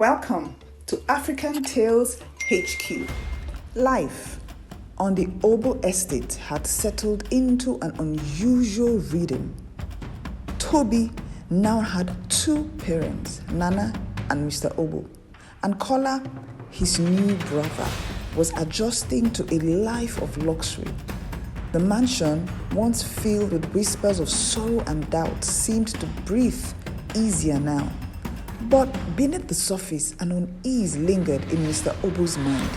Welcome to Africantales HQ. Life on the Obo estate had settled into an unusual rhythm. Tobi now had two parents, Nana and Mr. Obo, and Kola, his new brother, was adjusting to a life of luxury. The mansion, once filled with whispers of sorrow and doubt, seemed to breathe easier now. But beneath the surface, an unease lingered in Mr. Obo's mind.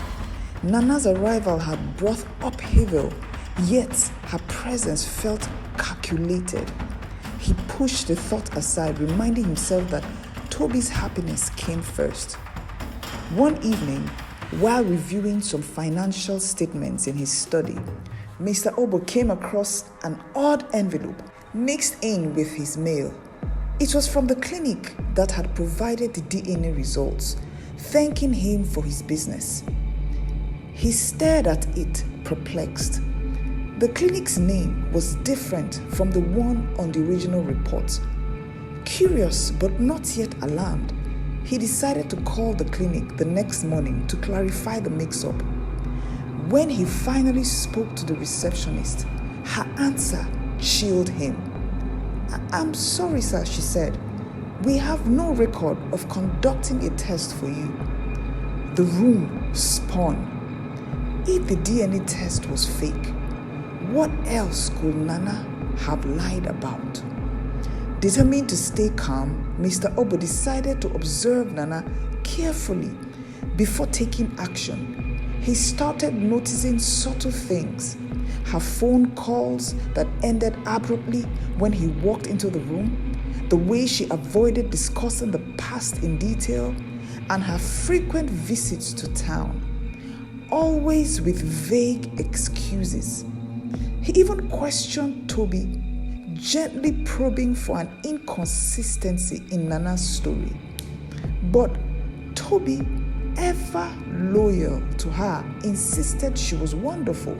Nana's arrival had brought upheaval, yet her presence felt calculated. He pushed the thought aside, reminding himself that Tobi's happiness came first. One evening, while reviewing some financial statements in his study, Mr. Obo came across an odd envelope mixed in with his mail. It was from the clinic that had provided the DNA results, thanking him for his business. He stared at it, perplexed. The clinic's name was different from the one on the original report. Curious but not yet alarmed, he decided to call the clinic the next morning to clarify the mix-up. When he finally spoke to the receptionist, her answer chilled him. "I'm sorry, sir," she said. "We have no record of conducting a test for you." The room spun. If the DNA test was fake, what else could Nana have lied about? Determined to stay calm, Mr. Obo decided to observe Nana carefully before taking action. He started noticing subtle things. Her phone calls that ended abruptly when he walked into the room, the way she avoided discussing the past in detail, and her frequent visits to town, always with vague excuses. He even questioned Tobi, gently probing for an inconsistency in Nana's story. But Tobi, ever loyal to her, insisted she was wonderful.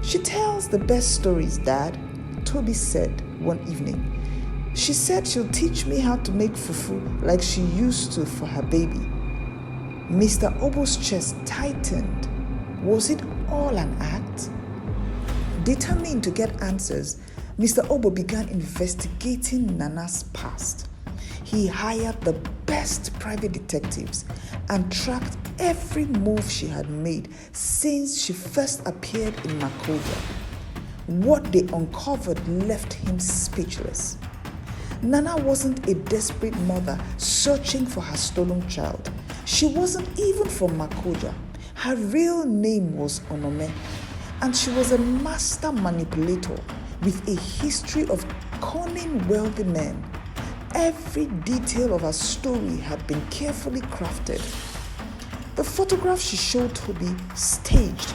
"She tells the best stories, Dad," Tobi said one evening. "She said she'll teach me how to make fufu like she used to for her baby." Mr. Obo's chest tightened. Was it all an act? Determined to get answers, Mr. Obo began investigating Nana's past. He hired the best private detectives and tracked every move she had made since she first appeared in Makoja. What they uncovered left him speechless. Nana wasn't a desperate mother searching for her stolen child. She wasn't even from Makoja. Her real name was Onome, and she was a master manipulator with a history of conning wealthy men. Every detail of her story had been carefully crafted. The photograph she showed Tobi, staged.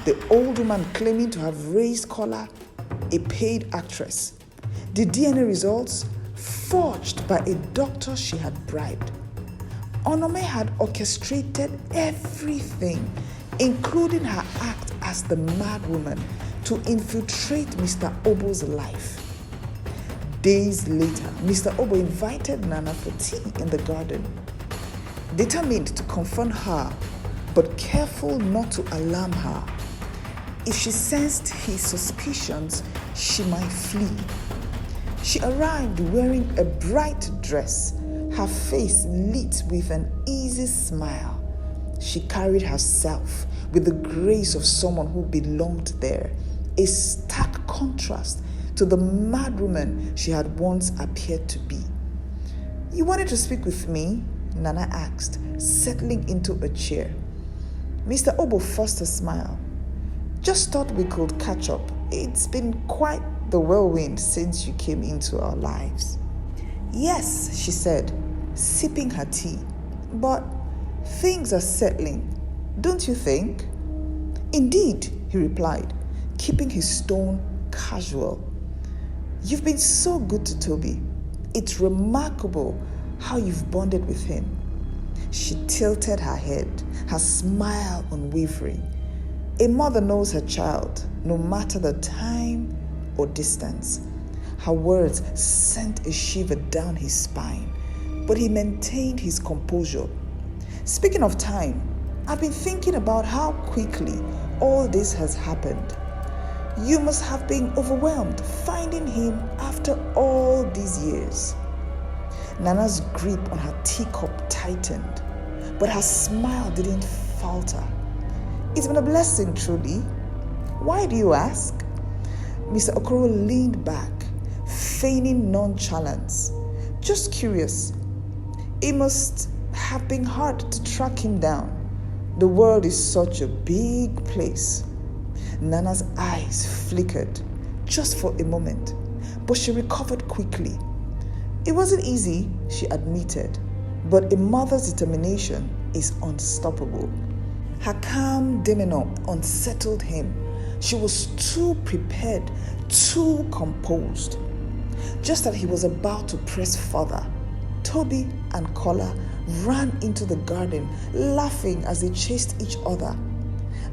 The old woman claiming to have raised Kola, a paid actress. The DNA results, forged by a doctor she had bribed. Onome had orchestrated everything, including her act as the mad woman, to infiltrate Mr. Obo's life. Days later, Mr. Obo invited Nana for tea in the garden. Determined to confront her, but careful not to alarm her. If she sensed his suspicions, she might flee. She arrived wearing a bright dress, her face lit with an easy smile. She carried herself with the grace of someone who belonged there, a stark contrast to the mad woman she had once appeared to be. "You wanted to speak with me?" Nana asked, settling into a chair. Mr. Obo forced a smile. "Just thought we could catch up. It's been quite the whirlwind since you came into our lives." "Yes," she said, sipping her tea. "But things are settling, don't you think?" "Indeed," he replied, keeping his tone casual. "You've been so good to Tobi. It's remarkable how you've bonded with him." She tilted her head, her smile unwavering. A mother knows her child, no matter the time or distance. Her words sent a shiver down his spine. but he maintained his composure. Speaking of time, I've been thinking about how quickly all this has happened. You must have been overwhelmed finding him after all these years. Nana's grip on her teacup tightened, but her smile didn't falter. It's been a blessing, truly. Why do you ask? Mr. Okoro leaned back, feigning nonchalance. Just curious. It must have been hard to track him down. The world is such a big place. Nana's eyes flickered just for a moment, but she recovered quickly. It wasn't easy, she admitted, but a mother's determination is unstoppable. Her calm demeanor unsettled him. She was too prepared, too composed. Just as he was about to press further, Tobi and Kola ran into the garden, laughing as they chased each other.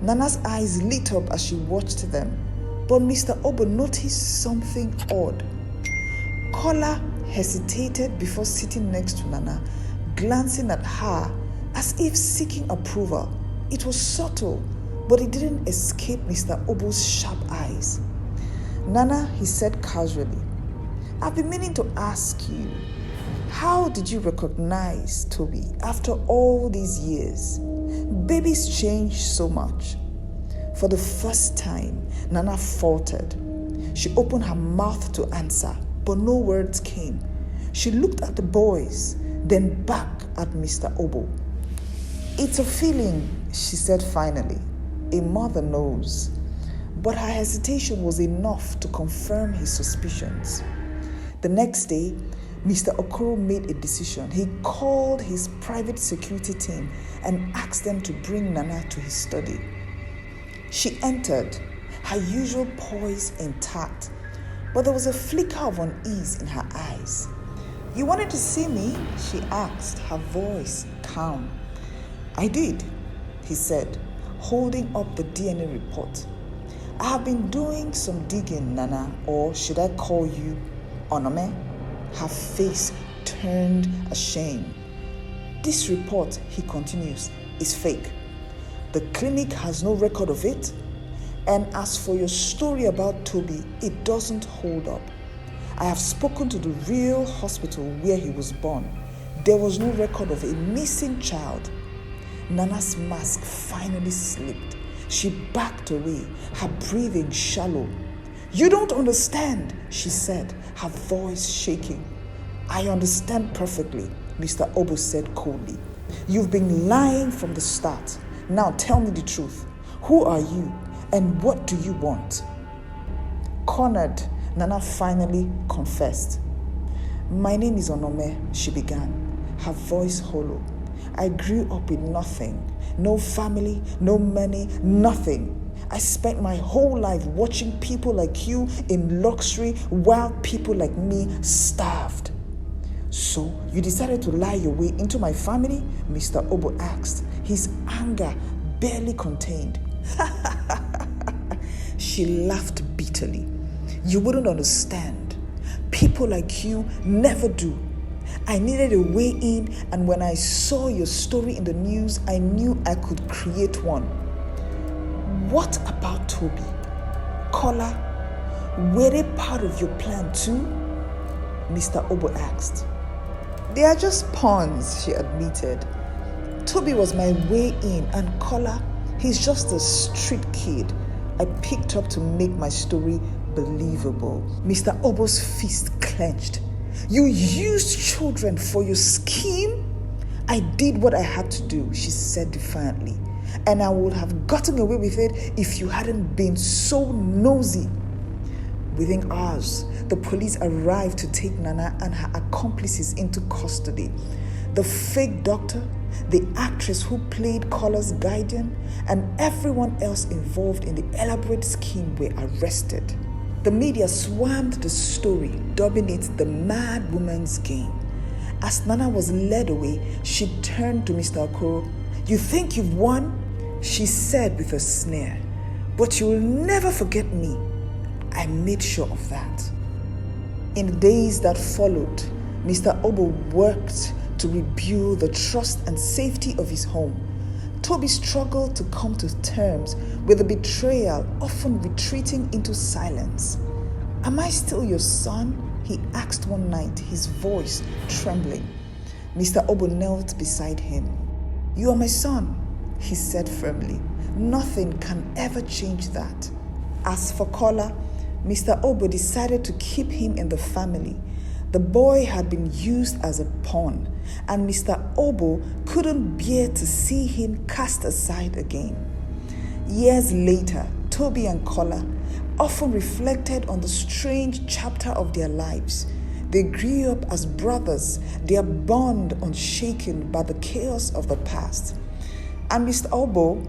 Nana's eyes lit up as she watched them, but Mr. Obo noticed something odd. Kola hesitated before sitting next to Nana, glancing at her as if seeking approval. It was subtle, but it didn't escape Mr. Obo's sharp eyes. Nana, he said casually, I've been meaning to ask you, how did you recognize Tobi after all these years? Babies change so much. For the first time, Nana faltered. She opened her mouth to answer, but no words came. She looked at the boys, then back at Mr. Obo. It's a feeling, she said finally. A mother knows. But her hesitation was enough to confirm his suspicions. The next day, Mr. Okoro made a decision. He called his private security team and asked them to bring Nana to his study. She entered, her usual poise intact, but there was a flicker of unease in her eyes. You wanted to see me? She asked, her voice calm. I did, he said, holding up the DNA report. I have been doing some digging, Nana, or should I call you Onome? Her face turned ashamed. This report, he continues, is fake. The clinic has no record of it. And as for your story about Tobi, it doesn't hold up. I have spoken to the real hospital where he was born. There was no record of a missing child. Nana's mask finally slipped. She backed away, her breathing shallow. You don't understand, she said, her voice shaking. I understand perfectly, Mr. Obo said coldly. You've been lying from the start. Now tell me the truth. Who are you and what do you want? Cornered, Nana finally confessed. My name is Onome, she began, her voice hollow. I grew up with nothing. No family, no money, nothing. I spent my whole life watching people like you in luxury while people like me starved. So you decided to lie your way into my family? Mr. Obo asked, his anger barely contained. She laughed bitterly. You wouldn't understand. People like you never do. I needed a way in, and when I saw your story in the news, I knew I could create one. What about Tobi? Kola, were they part of your plan too? Mr. Obo asked. They are just pawns, she admitted. Tobi was my way in, and Kola, he's just a street kid I picked up to make my story believable. Mr. Obo's fist clenched. You used children for your scheme? I did what I had to do, she said defiantly. And I would have gotten away with it if you hadn't been so nosy. Within hours, the police arrived to take Nana and her accomplices into custody. The fake doctor, the actress who played Kola's guardian, and everyone else involved in the elaborate scheme were arrested. The media swarmed the story, dubbing it the mad woman's game. As Nana was led away, she turned to Mr. Okoro. You think you've won? She said with a sneer. But you'll never forget me. I made sure of that. In the days that followed, Mr. Obo worked to rebuild the trust and safety of his home. Tobi struggled to come to terms with the betrayal, often retreating into silence. "Am I still your son?" he asked one night, his voice trembling. Mr. Obo knelt beside him. "You are my son," he said firmly. "Nothing can ever change that." As for Kola, Mr. Obo decided to keep him in the family. The boy had been used as a pawn, and Mr. Obo couldn't bear to see him cast aside again. Years later, Tobi and Kola often reflected on the strange chapter of their lives. They grew up as brothers, their bond unshaken by the chaos of the past. And Mr. Obo,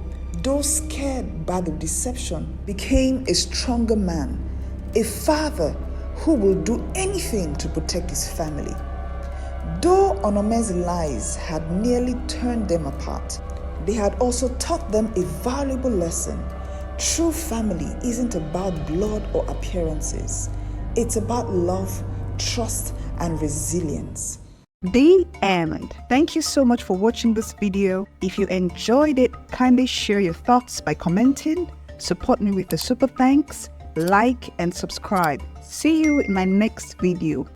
though scared by the deception, became a stronger man, a father who will do anything to protect his family. Though Onome's lies had nearly turned them apart, they had also taught them a valuable lesson. True family isn't about blood or appearances. It's about love, trust, and resilience. The end. Thank you so much for watching this video. If you enjoyed it, kindly share your thoughts by commenting, support me with the super thanks, like and subscribe. See you in my next video.